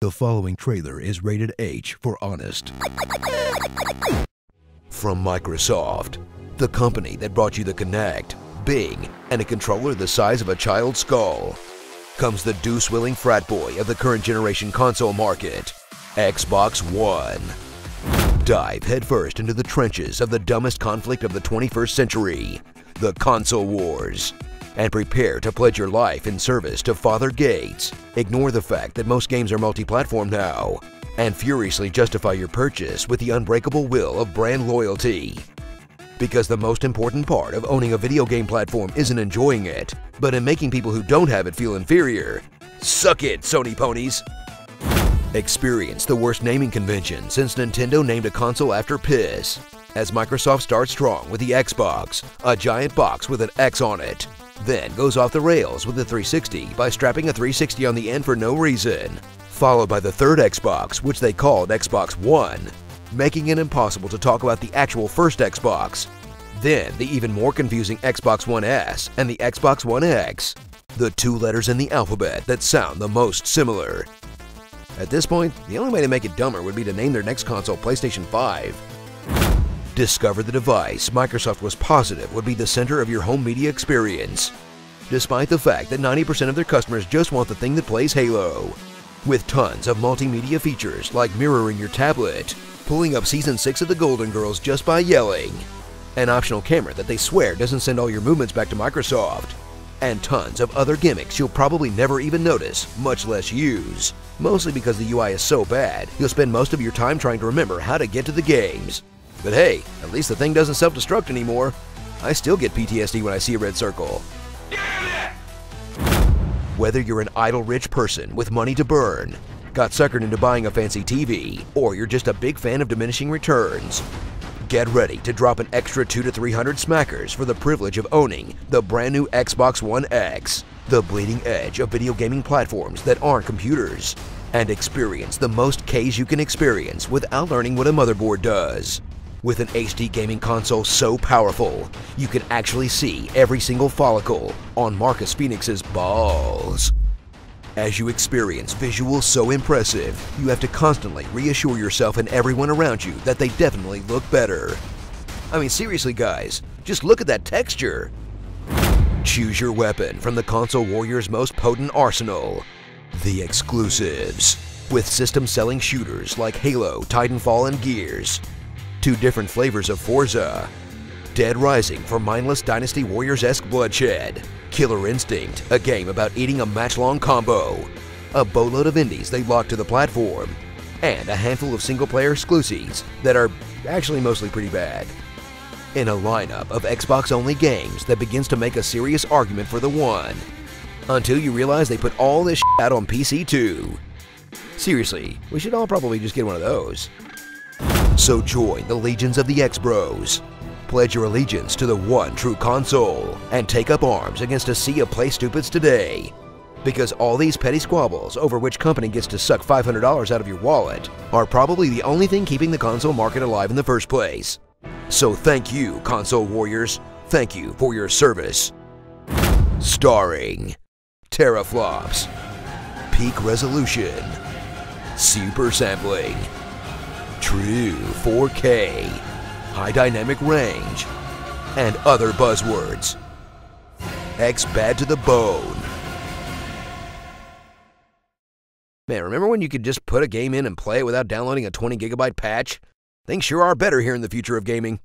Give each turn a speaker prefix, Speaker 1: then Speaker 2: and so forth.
Speaker 1: The following trailer is rated H for honest. From Microsoft, the company that brought you the Kinect, Bing, and a controller the size of a child's skull, comes the deuce-willing frat boy of the current generation console market, Xbox One. Dive headfirst into the trenches of the dumbest conflict of the 21st century, the console wars, and prepare to pledge your life in service to Father Gates. Ignore the fact that most games are multi-platform now, and furiously justify your purchase with the unbreakable will of brand loyalty. Because the most important part of owning a video game platform isn't enjoying it, but in making people who don't have it feel inferior. Suck it, Sony ponies! Experience the worst naming convention since Nintendo named a console after piss, as Microsoft starts strong with the Xbox, a giant box with an X on it, then goes off the rails with the 360 by strapping a 360 on the end for no reason, followed by the third Xbox, which they called Xbox One, making it impossible to talk about the actual first Xbox. Then the even more confusing Xbox One S and the Xbox One X, the two letters in the alphabet that sound the most similar. At this point, the only way to make it dumber would be to name their next console PlayStation 5. Discover the device Microsoft was positive would be the center of your home media experience, despite the fact that 90% of their customers just want the thing that plays Halo. With tons of multimedia features like mirroring your tablet, pulling up Season 6 of the Golden Girls just by yelling, an optional camera that they swear doesn't send all your movements back to Microsoft, and tons of other gimmicks you'll probably never even notice, much less use. Mostly because the UI is so bad, you'll spend most of your time trying to remember how to get to the games. But hey, at least the thing doesn't self-destruct anymore. I still get PTSD when I see a red circle. Whether you're an idle-rich person with money to burn, got suckered into buying a fancy TV, or you're just a big fan of diminishing returns, get ready to drop an extra 200 to 300 smackers for the privilege of owning the brand new Xbox One X, the bleeding edge of video gaming platforms that aren't computers, and experience the most Ks you can experience without learning what a motherboard does. With an HD gaming console so powerful, you can actually see every single follicle on Marcus Phoenix's balls. As you experience visuals so impressive, you have to constantly reassure yourself and everyone around you that they definitely look better. I mean, seriously guys, just look at that texture. Choose your weapon from the console warrior's most potent arsenal, the exclusives, with system-selling shooters like Halo, Titanfall, and Gears. 2 different flavors of Forza, Dead Rising for mindless Dynasty Warriors-esque bloodshed, Killer Instinct, a game about eating a match-long combo, a boatload of indies they lock to the platform, and a handful of single-player exclusives that are actually mostly pretty bad. In a lineup of Xbox-only games that begins to make a serious argument for the One, until you realize they put all this shit out on PC too. Seriously, we should all probably just get one of those. So join the legions of the X-Bros. Pledge your allegiance to the one true console and take up arms against a sea of play stupids today. Because all these petty squabbles over which company gets to suck $500 out of your wallet are probably the only thing keeping the console market alive in the first place. So thank you, console warriors. Thank you for your service. Starring teraflops, peak resolution, super sampling, true 4K, high dynamic range, and other buzzwords. X bad to the bone. Man, remember when you could just put a game in and play it without downloading a 20 GB patch? Things sure are better here in the future of gaming.